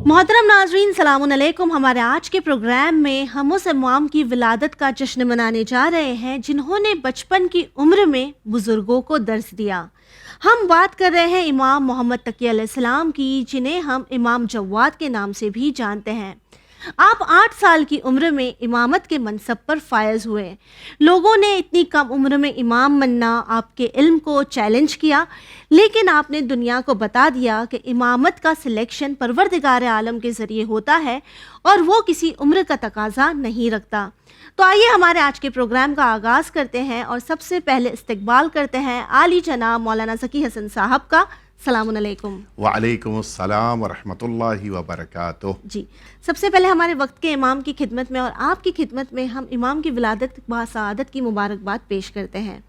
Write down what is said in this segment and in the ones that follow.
मोहतरम नाजरीन, सलाम अलैकुम। हमारे आज के प्रोग्राम में हम उस इमाम की विलादत का जश्न मनाने जा रहे हैं जिन्होंने बचपन की उम्र में बुजुर्गों को दर्स दिया। हम बात कर रहे हैं इमाम मोहम्मद तकी अलैहिस्सलाम की, जिन्हें हम इमाम जव्वाद के नाम से भी जानते हैं। आप 8 साल की उम्र में इमामत के मनसब पर फायज हुए। लोगों ने इतनी कम उम्र में इमाम बनना, आपके इल्म को चैलेंज किया, लेकिन आपने दुनिया को बता दिया कि इमामत का सिलेक्शन परवरदिगार आलम के ज़रिए होता है और वो किसी उम्र का तकाजा नहीं रखता। तो आइए हमारे आज के प्रोग्राम का आगाज़ करते हैं और सबसे पहले इस्तकबाल करते हैं आली जनाब मौलाना ज़की हसन साहब का। सलाम अलैकुम। वालेकुम अस्सलाम व रहमतुल्लाहि व बरकातुह। जी, सबसे पहले हमारे वक्त के इमाम की खिदमत में और आपकी खिदमत में हम इमाम की विलादत व सआदत की मुबारकबाद पेश करते हैं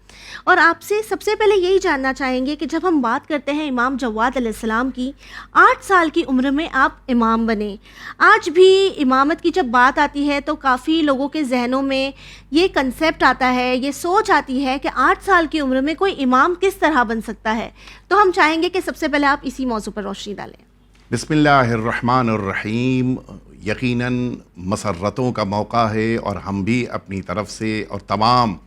और आपसे सबसे पहले यही जानना चाहेंगे कि जब हम बात करते हैं इमाम जव्वाद अलैहिस्सलाम की, 8 साल की उम्र में आप इमाम बने। आज भी इमामत की जब बात आती है तो काफ़ी लोगों के जहनों में ये कंसेप्ट आता है, ये सोच आती है कि 8 साल की उम्र में कोई इमाम किस तरह बन सकता है। तो हम चाहेंगे कि सबसे पहले आप इसी मौजू पर रोशनी डालें। बिस्मिल्लाहिर्रहमानिर्रहीम। यकीनन मसर्रतों का मौका है और हम भी अपनी तरफ से और तमाम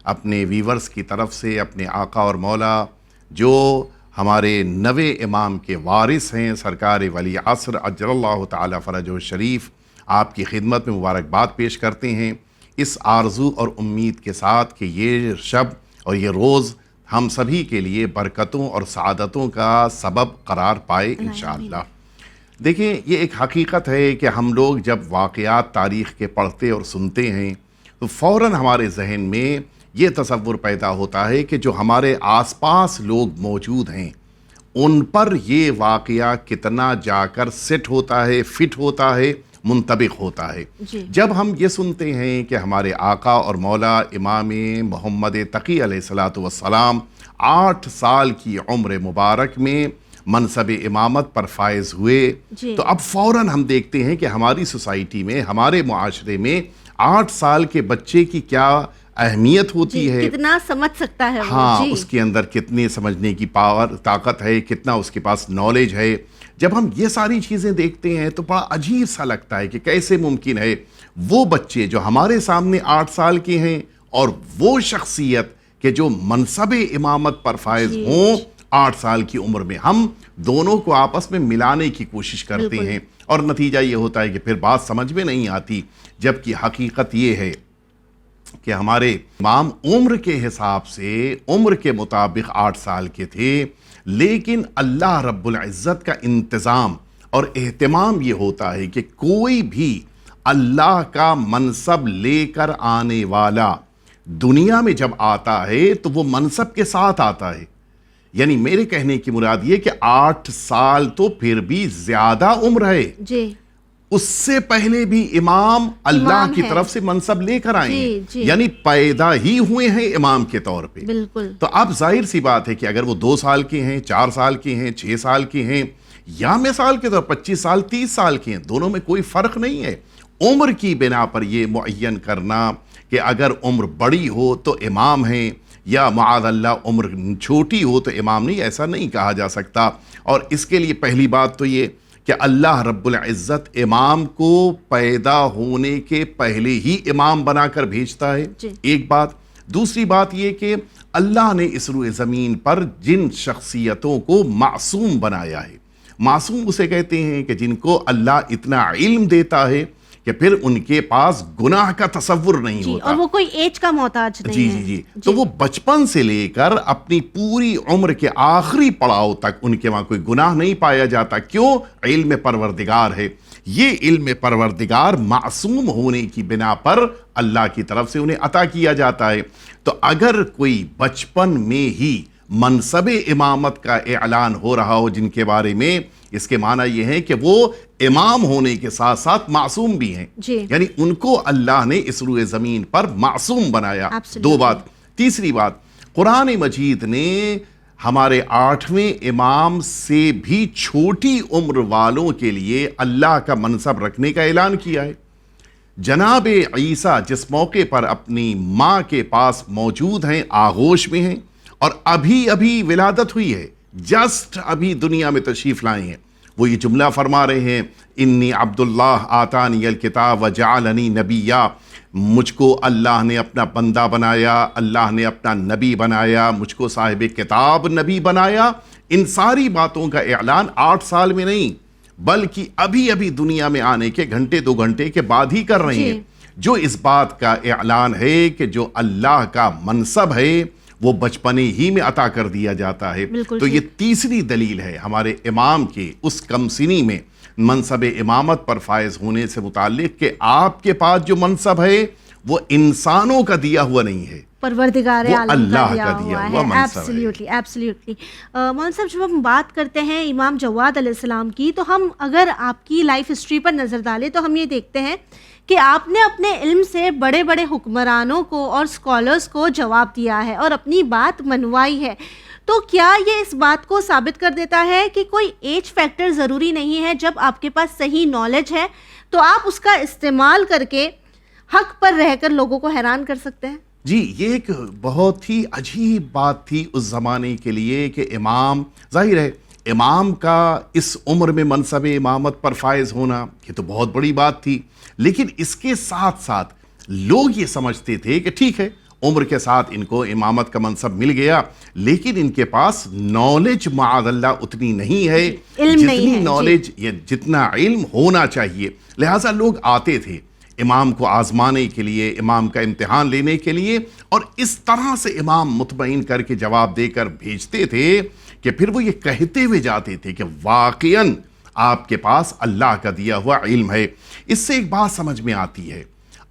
अपने वीवर्स की तरफ से अपने आका और मौला जो हमारे नवे इमाम के वारिस हैं सरकार वली असर अजरल्लाहु ताला फरजहु शरीफ, आपकी खिदमत में मुबारकबाद पेश करते हैं इस आरज़ू और उम्मीद के साथ कि ये शब और ये रोज़ हम सभी के लिए बरकतों और सआदतों का सबब करार पाए इंशाअल्लाह। देखिए, ये एक हकीकत है कि हम लोग जब वाक़यात तारीख़ के पढ़ते और सुनते हैं तो फ़ौरन हमारे जहन में ये तसव्वुर पैदा होता है कि जो हमारे आसपास लोग मौजूद हैं उन पर ये वाक़या कितना जाकर सेट होता है, फिट होता है, मुंतबिक होता है। जब हम ये सुनते हैं कि हमारे आका और मौला इमाम मोहम्मद तकी अलैहिस्सलातु वस्सलाम 8 साल की उम्र मुबारक में मनसब इमामत पर फायज हुए, तो अब फ़ौरन हम देखते हैं कि हमारी सोसाइटी में, हमारे मुआशरे में 8 साल के बच्चे की क्या अहमियत होती है, कितना समझ सकता है हाँ, उसके अंदर कितने समझने की पावर, ताकत है, कितना उसके पास नॉलेज है। जब हम ये सारी चीज़ें देखते हैं तो बड़ा अजीब सा लगता है कि कैसे मुमकिन है वो बच्चे जो हमारे सामने 8 साल के हैं और वो शख्सियत के जो मनसब इमामत पर फायज हों 8 साल की उम्र में। हम दोनों को आपस में मिलाने की कोशिश करते हैं और नतीजा ये होता है कि फिर बात समझ में नहीं आती, जबकि हकीकत ये है कि हमारे इमाम उम्र के हिसाब से उम्र के मुताबिक 8 साल के थे, लेकिन अल्लाह रब्बुल इज़्ज़त का इंतज़ाम और एहतमाम ये होता है कि कोई भी अल्लाह का मनसब लेकर आने वाला दुनिया में जब आता है तो वो मनसब के साथ आता है। यानी मेरे कहने की मुराद ये कि 8 साल तो फिर भी ज़्यादा उम्र है जी। उससे पहले भी इमाम अल्लाह की तरफ से मनसब लेकर आए हैं, यानी पैदा ही हुए हैं इमाम के तौर पे। बिल्कुल। तो अब जाहिर सी बात है कि अगर वो 2 साल के हैं, 4 साल के हैं, 6 साल के हैं या मिसाल के तौर 25 साल 30 साल के हैं, दोनों में कोई फ़र्क नहीं है। उम्र की बिना पर ये मुअय्यन करना कि अगर उम्र बड़ी हो तो इमाम हैं या माअज़ल्लाह उम्र छोटी हो तो इमाम नहीं, ऐसा नहीं कहा जा सकता। और इसके लिए पहली बात तो ये कि अल्लाह रब्बुल इज़्ज़त इमाम को पैदा होने के पहले ही इमाम बनाकर भेजता है, एक बात। दूसरी बात ये कि अल्लाह ने इस रुए ज़मीन पर जिन शख्सियतों को मासूम बनाया है, मासूम उसे कहते हैं कि जिनको अल्लाह इतना इल्म देता है कि फिर उनके पास गुनाह का तसव्वुर नहीं होता और वो कोई एज का मोहताज नहीं है। जी। तो वो बचपन से लेकर अपनी पूरी उम्र के आखिरी पड़ाव तक उनके वहाँ कोई गुनाह नहीं पाया जाता। क्यों? इल्म परवरदिगार है। ये इल्म परवरदिगार मासूम होने की बिना पर अल्लाह की तरफ से उन्हें अता किया जाता है। तो अगर कोई बचपन में ही मनसब इमामत का ऐलान हो रहा हो जिनके बारे में, इसके माना यह है कि वो इमाम होने के साथ साथ मासूम भी हैं, यानी उनको अल्लाह ने इस रुए ज़मीन पर मासूम बनाया। 2 बात। तीसरी बात, कुरान मजीद ने हमारे 8वें इमाम से भी छोटी उम्र वालों के लिए अल्लाह का मनसब रखने का ऐलान किया है। जनाब ईसा जिस मौके पर अपनी माँ के पास मौजूद हैं, आगोश में हैं और अभी अभी विलादत हुई है, जस्ट अभी दुनिया में तशरीफ लाए हैं, وہ یہ جملہ فرما رہے ہیں انی عبداللہ آتانی الکتاب وجعلنی نبیّا، مجھ کو اللہ نے اپنا بندہ بنایا، اللہ نے اپنا نبی بنایا، مجھ کو صاحب کتاب نبی بنایا۔ ان ساری باتوں کا اعلان 8 سال میں نہیں بلکہ ابھی ابھی دنیا میں آنے کے گھنٹے 2 گھنٹے کے بعد ہی کر رہے ہیں، جو اس بات کا اعلان ہے کہ جو اللہ کا منصب ہے وہ بچپنے ہی میں عطا کر دیا جاتا ہے۔ تو یہ تیسری دلیل ہے ہمارے امام کے اس کم سنی میں منصب امامت پر فائز ہونے سے متعلق کہ آپ کے پاس جو منصب ہے وہ انسانوں کا دیا ہوا نہیں ہے، پروردگار عالم اللہ کا دیا ہوا ہے۔ ایبسلیوٹلی مولانا صاحب، جب ہم بات کرتے ہیں امام جواد علیہ السلام کی، تو ہم اگر آپ کی لائف ہسٹری پر نظر ڈالیں تو ہم یہ دیکھتے ہیں کہ آپ نے اپنے علم سے بڑے بڑے حکمرانوں کو اور اسکالرس کو جواب دیا ہے اور اپنی بات منوائی ہے۔ تو کیا یہ اس بات کو ثابت کر دیتا ہے کہ کوئی ایج فیکٹر ضروری نہیں ہے؟ جب آپ کے پاس صحیح نالج ہے تو آپ اس کا استعمال کر کے حق پر رہ کر لوگوں کو حیران کر سکتے ہیں۔ جی، یہ ایک بہت ہی عجیب بات تھی اس زمانے کے لیے کہ امام، ظاہر ہے امام کا اس عمر میں منصب امامت پر فائز ہونا یہ تو بہت بڑی بات تھی، لیکن اس کے ساتھ ساتھ لوگ یہ سمجھتے تھے کہ ٹھیک ہے عمر کے ساتھ ان کو امامت کا منصب مل گیا، لیکن ان کے پاس نالج معاذ اللہ اتنی نہیں ہے جتنی نالج یا جتنا علم ہونا چاہیے، لہٰذا لوگ آتے تھے امام کو آزمانے کے لیے، امام کا امتحان لینے کے لیے، اور اس طرح سے امام مطمئن کر کے جواب دے کر بھیجتے تھے کہ پھر وہ یہ کہتے ہوئے جاتے تھے کہ واقعاً آپ کے پاس اللہ کا دیا ہوا علم ہے۔ اس سے ایک بات سمجھ میں آتی ہے،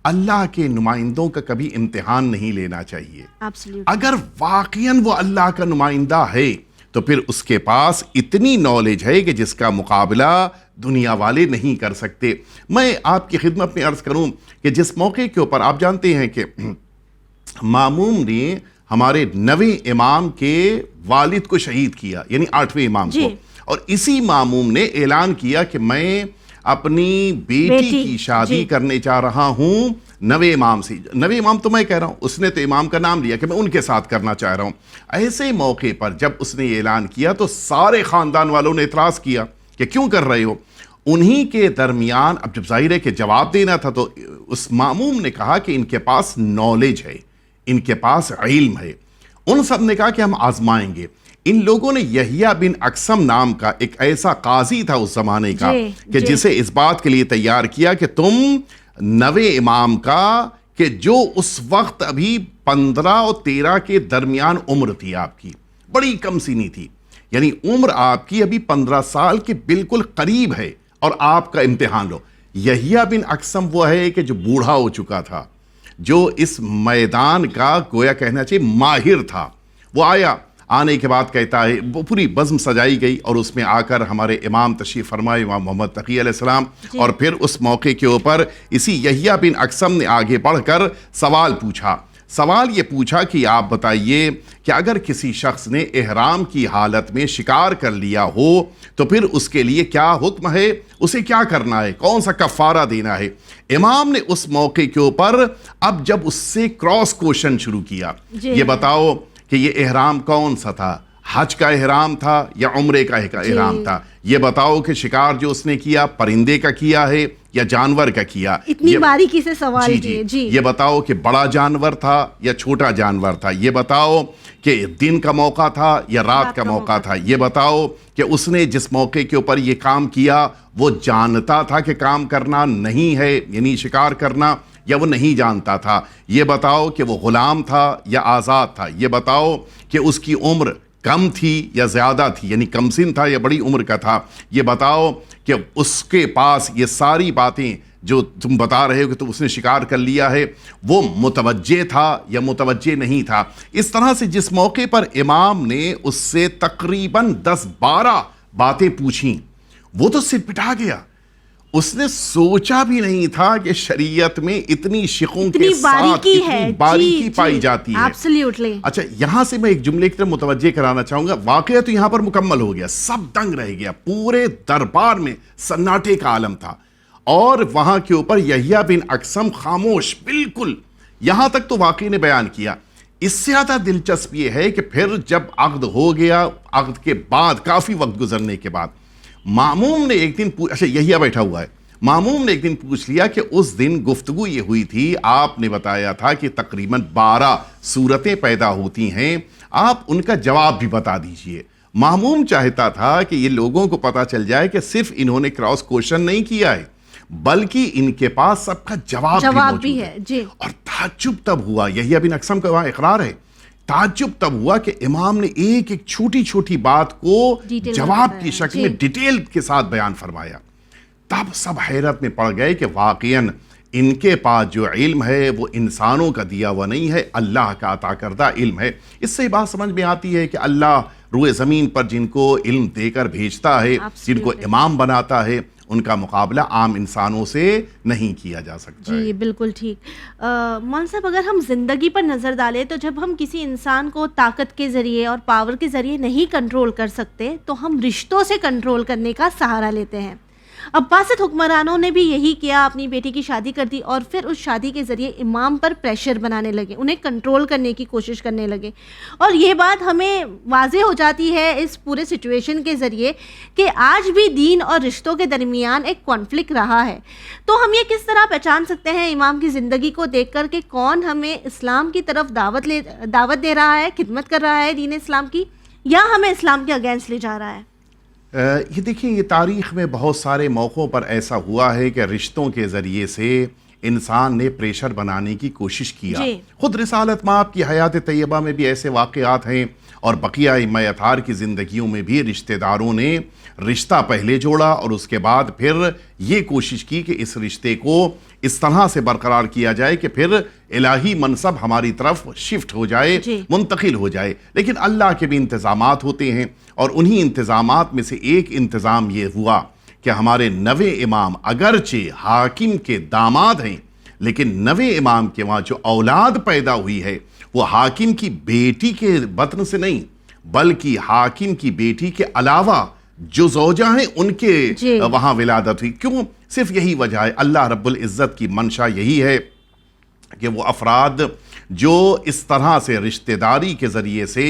اللہ کے نمائندوں کا کبھی امتحان نہیں لینا چاہیے۔ اگر واقعاً وہ اللہ کا نمائندہ ہے تو پھر اس کے پاس اتنی نالج ہے کہ جس کا مقابلہ دنیا والے نہیں کر سکتے۔ میں آپ کی خدمت میں عرض کروں کہ جس موقع کے اوپر آپ جانتے ہیں کہ ماموم نے ہمارے 9ویں امام کے والد کو شہید کیا، یعنی 8ویں امام کو، اور اسی ماموم نے اعلان کیا کہ میں اپنی بیٹی کی شادی کرنے چاہ رہا ہوں 9ویں امام سے۔ 9ویں امام تو میں کہہ رہا ہوں، اس نے تو امام کا نام لیا کہ میں ان کے ساتھ کرنا چاہ رہا ہوں۔ ایسے موقع پر جب اس نے یہ اعلان کیا تو سارے خاندان والوں نے اعتراض کیا کہ کیوں کر رہے ہو؟ انہی کے درمیان اب جب ظاہر ہے کہ جواب دینا تھا تو اس ماموم نے کہا کہ ان کے پاس نالج ہے، ان کے پاس علم ہے۔ ان سب نے کہا کہ ہم آزمائیں گے۔ ان لوگوں نے یحییٰ بن اقسم نام کا ایک ایسا قاضی تھا اس زمانے کا کہ جسے اس بات کے لیے تیار کیا کہ تم 9ویں امام کا، کہ جو اس وقت ابھی 15 اور 13 کے درمیان عمر تھی، آپ کی بڑی کم سنی تھی، یعنی عمر آپ کی ابھی 15 سال کے بالکل قریب ہے، اور آپ کا امتحان لو۔ یحییٰ بن اقسم وہ ہے کہ جو بوڑھا ہو چکا تھا، جو اس میدان کا گویا کہنا چاہیے ماہر تھا، وہ آیا، آنے کے بعد کہتا ہے، وہ پوری بزم سجائی گئی اور اس میں آ کر ہمارے امام تشریف فرمائے، امام محمد تقی علیہ السلام، اور پھر اس موقع کے اوپر اسی یحییٰ بن اقسم نے آگے بڑھ کر سوال پوچھا۔ سوال یہ پوچھا کہ آپ بتائیے کہ اگر کسی شخص نے احرام کی حالت میں شکار کر لیا ہو تو پھر اس کے لیے کیا حکم ہے، اسے کیا کرنا ہے، کون سا کفارہ دینا ہے؟ امام نے اس موقع کے اوپر اب جب اس سے کراس کوشچن شروع کیا، یہ بتاؤ کہ یہ احرام کون سا تھا، حج کا احرام تھا یا عمرے کا احرام تھا؟ یہ بتاؤ کہ شکار جو اس نے کیا پرندے کا کیا ہے یا جانور کا کیا؟ اتنی باریکی سے سوال کیے۔ یہ بتاؤ کہ بڑا جانور تھا یا چھوٹا جانور تھا؟ یہ بتاؤ کہ دن کا موقع تھا یا رات کا موقع تھا؟ یہ بتاؤ کہ اس نے جس موقع کے اوپر یہ کام کیا وہ جانتا تھا کہ کام کرنا نہیں ہے، یعنی شکار کرنا، یا وہ نہیں جانتا تھا؟ یہ بتاؤ کہ وہ غلام تھا یا آزاد تھا؟ یہ بتاؤ کہ اس کی عمر کم تھی یا زیادہ تھی، یعنی کم سن تھا یا بڑی عمر کا تھا؟ یہ بتاؤ کہ اس کے پاس یہ ساری باتیں جو تم بتا رہے ہو کہ تو اس نے شکار کر لیا ہے، وہ متوجہ تھا یا متوجہ نہیں تھا؟ اس طرح سے جس موقع پر امام نے اس سے تقریباً 10-12 باتیں پوچھیں، وہ تو سر پٹا گیا۔ اس نے سوچا بھی نہیں تھا کہ شریعت میں اتنی شقوں کے ساتھ اتنی باریکی پائی جاتی ہے۔ اچھا، یہاں سے میں ایک جملے کی طرف متوجہ کرانا چاہوں گا۔ واقعہ تو یہاں پر مکمل ہو گیا، سب دنگ رہ گیا، پورے دربار میں سناٹے کا عالم تھا، اور وہاں کے اوپر یحییٰ بن اقسم خاموش بالکل۔ یہاں تک تو واقعی نے بیان کیا۔ اس سے زیادہ دلچسپ یہ ہے کہ پھر جب عقد ہو گیا، عقد کے بعد کافی وقت گزرنے کے بعد मामूम ने एक दिन अच्छा यही बैठा हुआ है, मामूम ने एक दिन पूछ लिया कि उस दिन गुफ्तगू ये हुई थी, आपने बताया था कि तकरीबन 12 सूरतें पैदा होती हैं, आप उनका जवाब भी बता दीजिए। मामूम चाहता था कि ये लोगों को पता चल जाए कि सिर्फ इन्होंने क्रॉस क्वेश्चन नहीं किया है, बल्कि इनके पास सबका जवाब भी है जी। और ताज्जुब तब हुआ, यही बिन अक़सम का वहाँ इकरार है, ताज्जुब तब हुआ कि इमाम ने एक एक छोटी छोटी बात को जवाब की शक्ल में डिटेल के साथ बयान फरमाया। तब सब हैरत में पड़ गए कि वाक़ियन इनके पास जो इल्म है वो इंसानों का दिया हुआ नहीं है, अल्लाह का अता करदा इल्म है। इससे बात समझ में आती है कि अल्लाह रूए ज़मीन पर जिनको इल्म देकर भेजता है, जिनको इमाम बनाता है, उनका मुकाबला आम इंसानों से नहीं किया जा सकता जी, बिल्कुल ठीक। मौलाना साहब, अगर हम ज़िंदगी पर नज़र डालें तो जब हम किसी इंसान को ताकत के ज़रिए और पावर के ज़रिए नहीं कंट्रोल कर सकते तो हम रिश्तों से कंट्रोल करने का सहारा लेते हैं। अब्बासिद हुक्मरानों ने भी यही किया, अपनी बेटी की शादी कर दी और फिर उस शादी के ज़रिए इमाम पर प्रेशर बनाने लगे, उन्हें कंट्रोल करने की कोशिश करने लगे। और ये बात हमें वाज़ेह हो जाती है इस पूरे सिचुएशन के ज़रिए कि आज भी दीन और रिश्तों के दरमियान एक कॉन्फ्लिक्ट रहा है। तो हम ये किस तरह पहचान सकते हैं इमाम की ज़िंदगी को देख कर कि कौन हमें इस्लाम की तरफ दावत दे रहा है, खिदमत कर रहा है दीन इस्लाम की, या हमें इस्लाम के अगेंस्ट ले जा रहा है? ये देखिए, ये तारीख़ में बहुत सारे मौक़ों पर ऐसा हुआ है कि रिश्तों के ज़रिए से इंसान ने प्रेशर बनाने की कोशिश किया। खुद रिसालत माब की हयात तैयबा में भी ऐसे वाक़यात हैं और बकिया इम्मा अतार की ज़िंदगियों में भी रिश्तेदारों ने रिश्ता पहले जोड़ा और उसके बाद फिर ये कोशिश की कि इस रिश्ते को इस तरह से बरकरार किया जाए कि फिर इलाही मनसब हमारी तरफ शिफ्ट हो जाए, मुंतकिल हो जाए। लेकिन अल्लाह के भी इंतज़ामात होते हैं और उन्हीं इंतज़ामात में से एक इंतज़ाम ये हुआ कि हमारे नवे इमाम अगरचे हाकिम के दामाद हैं, लेकिन नवे इमाम के वहाँ जो औलाद पैदा हुई है वो हाकिम की बेटी के बतन से नहीं, बल्कि हाकिम की बेटी के अलावा जो ज़ौजा हैं उनके वहाँ विलादत हुई। क्यों? सिर्फ यही वजह है, अल्लाह रब्बुल इज़्ज़त की मंशा यही है कि वो अफराद जो इस तरह से रिश्तेदारी के ज़रिए से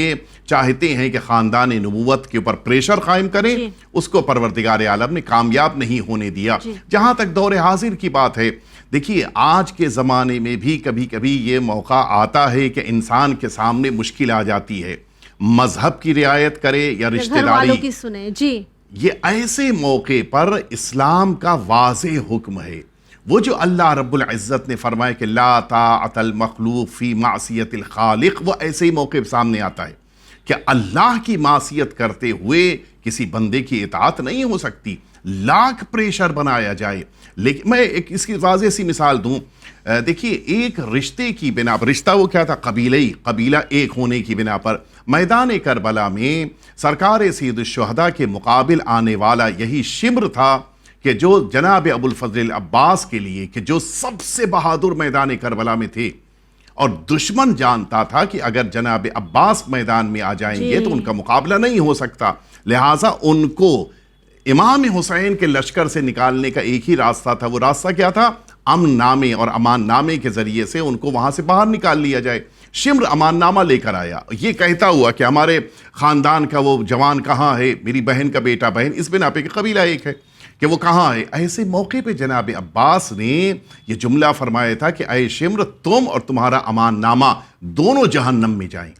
चाहते हैं कि ख़ानदान नबूवत के ऊपर प्रेशर कायम करें, उसको परवरदिगार आलम ने कामयाब नहीं होने दिया। जहाँ तक दौर हाजिर की बात है, देखिए आज के ज़माने में भी कभी कभी ये मौका आता है कि इंसान के सामने मुश्किल आ जाती है, मजहब की रियायत करे या रिश्तेदारी की सुने जी। ये ऐसे मौके पर इस्लाम का वाज़ेह हुक्म है, वो जो अल्लाह रब्बुल इज़्ज़त ने फरमाया कि ला ताअतल मखलूक फी मासियतिल खालिक, वो ऐसे ही मौके सामने आता है कि अल्लाह की मासियत करते हुए किसी बंदे की इताअत नहीं हो सकती, लाख प्रेशर बनाया जाए। लेकिन मैं एक इसकी वाज़ेह सी मिसाल दूं, देखिए एक रिश्ते की बिना पर, रिश्ता वो क्या था, कबीला एक होने की बिना पर मैदान करबला में सरकार सैयदुश्शुहदा के मुकाबिल आने वाला यही शिम्र था कि जो जनाब अबुल फजल अब्बास के लिए, कि जो सबसे बहादुर मैदान करबला में थे और दुश्मन जानता था कि अगर जनाब अब्बास मैदान में आ जाएंगे तो उनका मुकाबला नहीं हो सकता, लिहाजा उनको इमाम हुसैन के लश्कर से निकालने का एक ही रास्ता था। वो रास्ता क्या था? अमन नामे और अमान नामे के जरिए से उनको वहां से बाहर निकाल लिया जाए। शिम्र अमान नामा लेकर आया, ये कहता हुआ कि हमारे खानदान का वो जवान कहाँ है, मेरी बहन का बेटा बहन, इस बिना पे कि कबीला एक है कि वो कहाँ है। ऐसे मौके पे जनाब अब्बास ने ये जुमला फरमाया था कि ऐ शिम्र, तुम और तुम्हारा अमान नामा दोनों जहन्नम में जाएं,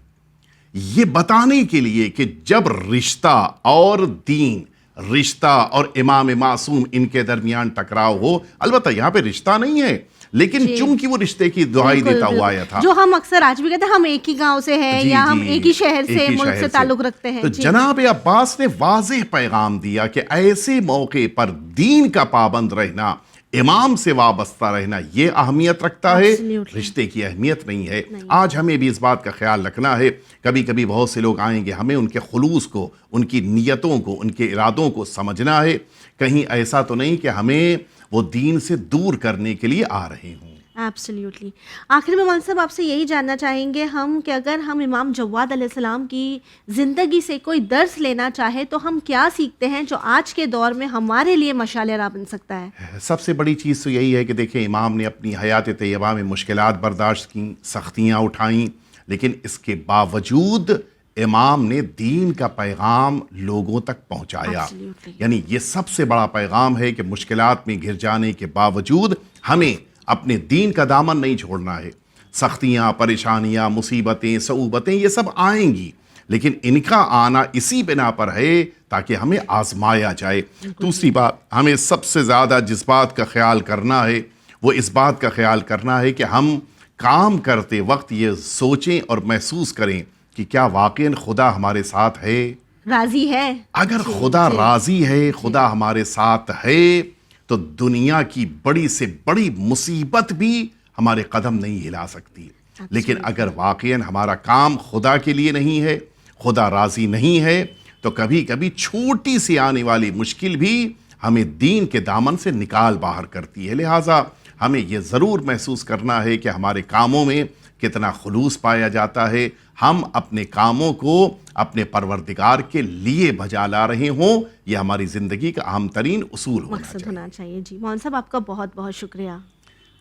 ये बताने के लिए कि जब रिश्ता और दीन, रिश्ता और इमाम मासूम, इनके दरमियान टकराव हो, अलबत्ता यहाँ पे रिश्ता नहीं है, लेकिन चूंकि वो रिश्ते की दुहाई देता हुआ आया था, जो हम अक्सर आज भी कहते हैं हम एक ही गांव से हैं या हम एक ही शहर से, मुल्क से ताल्लुक रखते हैं। तो जनाब अब्बास ने वाज़ेह पैगाम दिया कि ऐसे मौके पर दीन का पाबंद रहना, इमाम से वाबस्ता रहना, ये अहमियत रखता है, रिश्ते की अहमियत नहीं है। आज हमें भी इस बात का ख्याल रखना है। कभी कभी बहुत से लोग आएंगे, हमें उनके खुलूस को, उनकी नीयतों को, उनके इरादों को समझना है। कहीं ऐसा तो नहीं कि हमें वो दीन से दूर करने के लिए आ रहे हों। एब्सोल्युटली। आखिर में मौलाना साहब आपसे यही जानना चाहेंगे हम कि अगर हम इमाम जव्वाद अलैहिस्सलाम की ज़िंदगी से कोई दर्स लेना चाहे तो हम क्या सीखते हैं जो आज के दौर में हमारे लिए मशाल राह बन सकता है? सबसे बड़ी चीज़ तो यही है कि देखें, इमाम ने अपनी हयात तैयबा में मुश्किलात बर्दाश्त की, सख्तियाँ उठाईं, लेकिन इसके बावजूद امام نے دین کا پیغام لوگوں تک پہنچایا. Absolutely. یعنی یہ سب سے بڑا پیغام ہے کہ مشکلات میں گر جانے کے باوجود ہمیں اپنے دین کا دامن نہیں چھوڑنا ہے. سختیاں، پریشانیاں، مصیبتیں، صعوبتیں یہ سب آئیں گی، لیکن ان کا آنا اسی بنا پر ہے تاکہ ہمیں آزمایا جائے. دوسری بات، ہمیں سب سے زیادہ جس بات کا خیال کرنا ہے وہ اس بات کا خیال کرنا ہے کہ ہم کام کرتے وقت یہ سوچیں اور محسوس کریں کہ کیا واقعاً خدا ہمارے ساتھ ہے. راضی ہے. اگر خدا راضی ہے، خدا ہمارے ساتھ ہے، تو دنیا کی بڑی سے بڑی مصیبت بھی ہمارے قدم نہیں ہلا سکتی. لیکن اگر واقعاً ہمارا کام خدا کے لیے نہیں ہے، خدا راضی نہیں ہے، تو کبھی کبھی چھوٹی سی آنے والی مشکل بھی ہمیں دین کے دامن سے نکال باہر کرتی ہے. لہٰذا ہمیں یہ ضرور محسوس کرنا ہے کہ ہمارے کاموں میں کتنا خلوص پایا جاتا ہے. ہم اپنے کاموں کو اپنے پروردگار کے لیے بجا لا رہے ہوں، یہ ہماری زندگی کا اہم ترین اصول مقصد ہونا چاہیے. جی مولانا صاحب، آپ کا بہت بہت شکریہ.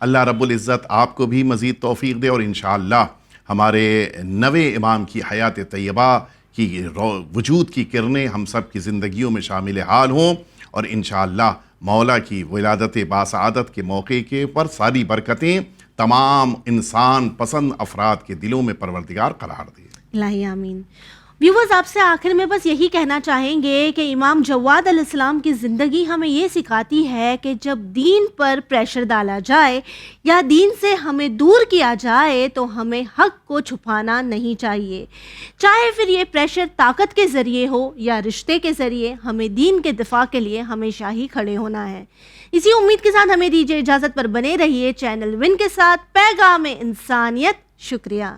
اللہ رب العزت آپ کو بھی مزید توفیق دے، اور انشاءاللہ ہمارے نوے امام کی حیات طیبہ کی وجود کی کرنیں ہم سب کی زندگیوں میں شامل حال ہوں، اور انشاءاللہ مولا کی ولادت باسعادت کے موقع کے پر ساری برکتیں تمام انسان پسند افراد کے دلوں میں پروردگار قرار دے. الہی آمین. ویورز، آپ سے آخر میں بس یہی کہنا چاہیں گے کہ امام جواد علیہ السلام کی زندگی ہمیں یہ سکھاتی ہے کہ جب دین پر پریشر ڈالا جائے یا دین سے ہمیں دور کیا جائے تو ہمیں حق کو چھپانا نہیں چاہیے. چاہے پھر یہ پریشر طاقت کے ذریعے ہو یا رشتے کے ذریعے، ہمیں دین کے دفاع کے لیے ہمیشہ ہی کھڑے ہونا ہے. اسی امید کے ساتھ ہمیں دیجیے اجازت، پر بنے رہیے چینل ون کے ساتھ. پیغام انسانیت. شکریہ.